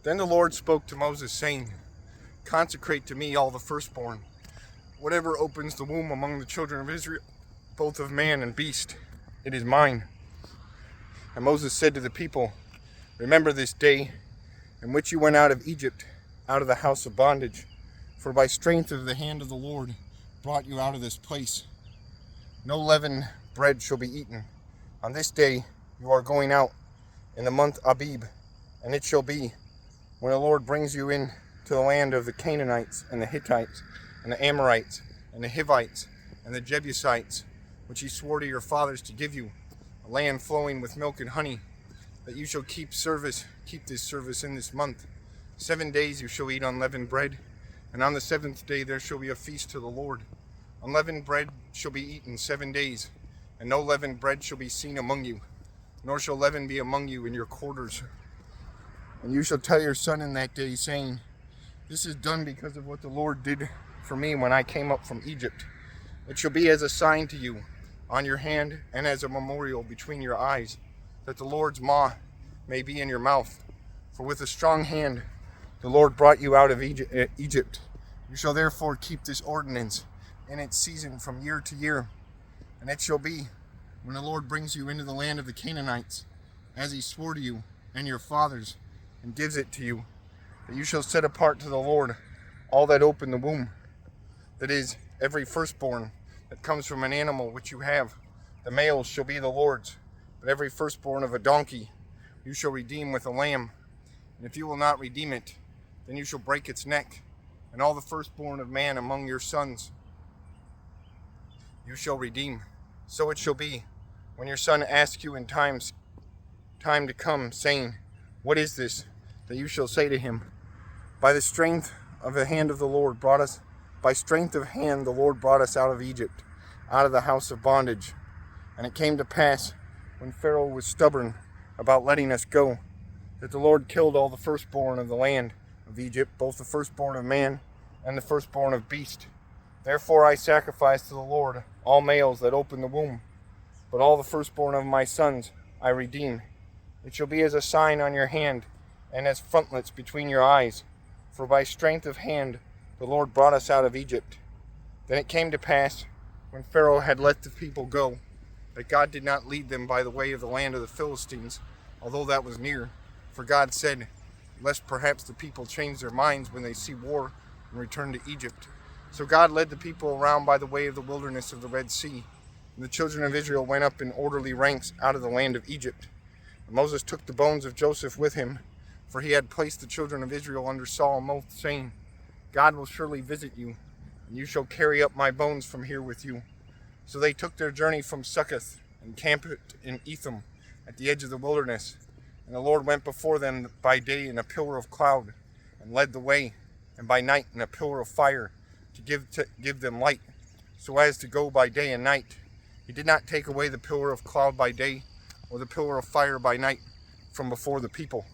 Then the Lord spoke to Moses, saying, Consecrate to me all the firstborn, whatever opens the womb among the children of Israel, both of man and beast, it is mine. And Moses said to the people, Remember this day in which you went out of Egypt, out of the house of bondage, for by strength of the hand of the Lord brought you out of this place. No leavened bread shall be eaten. On this day you are going out in the month Abib, and it shall be, when the Lord brings you in to the land of the Canaanites and the Hittites and the Amorites and the Hivites and the Jebusites, which he swore to your fathers to give you, a land flowing with milk and honey, that you shall keep this service in this month. 7 days you shall eat unleavened bread, and on the seventh day there shall be a feast to the Lord. Unleavened bread shall be eaten 7 days, and no leavened bread shall be seen among you, nor shall leaven be among you in your quarters. And you shall tell your son in that day, saying, This is done because of what the Lord did for me when I came up from Egypt. It shall be as a sign to you on your hand and as a memorial between your eyes, that the Lord's maw may be in your mouth. For with a strong hand the Lord brought you out of Egypt. You shall therefore keep this ordinance in its season from year to year. And it shall be, when the Lord brings you into the land of the Canaanites, as he swore to you and your fathers, and gives it to you, that you shall set apart to the Lord all that open the womb, that is, every firstborn that comes from an animal which you have. The males shall be the Lord's, but every firstborn of a donkey you shall redeem with a lamb. And if you will not redeem it, then you shall break its neck. And all the firstborn of man among your sons you shall redeem. So it shall be, when your son asks you in time to come, saying, What is this? That you shall say to him, By the strength of the hand of the Lord brought us, by strength of hand the Lord brought us out of Egypt, out of the house of bondage. And it came to pass, when Pharaoh was stubborn about letting us go, that the Lord killed all the firstborn of the land of Egypt, both the firstborn of man and the firstborn of beast. Therefore I sacrifice to the Lord all males that open the womb, but all the firstborn of my sons I redeem. It shall be as a sign on your hand, and as frontlets between your eyes. For by strength of hand the Lord brought us out of Egypt. Then it came to pass, when Pharaoh had let the people go, that God did not lead them by the way of the land of the Philistines, although that was near. For God said, Lest perhaps the people change their minds when they see war and return to Egypt. So God led the people around by the way of the wilderness of the Red Sea. And the children of Israel went up in orderly ranks out of the land of Egypt. And Moses took the bones of Joseph with him, for he had placed the children of Israel under solemn oath, saying, God will surely visit you, and you shall carry up my bones from here with you. So they took their journey from Succoth and camped in Etham at the edge of the wilderness. And the Lord went before them by day in a pillar of cloud and led the way, and by night in a pillar of fire to give them light, so as to go by day and night. He did not take away the pillar of cloud by day or the pillar of fire by night from before the people.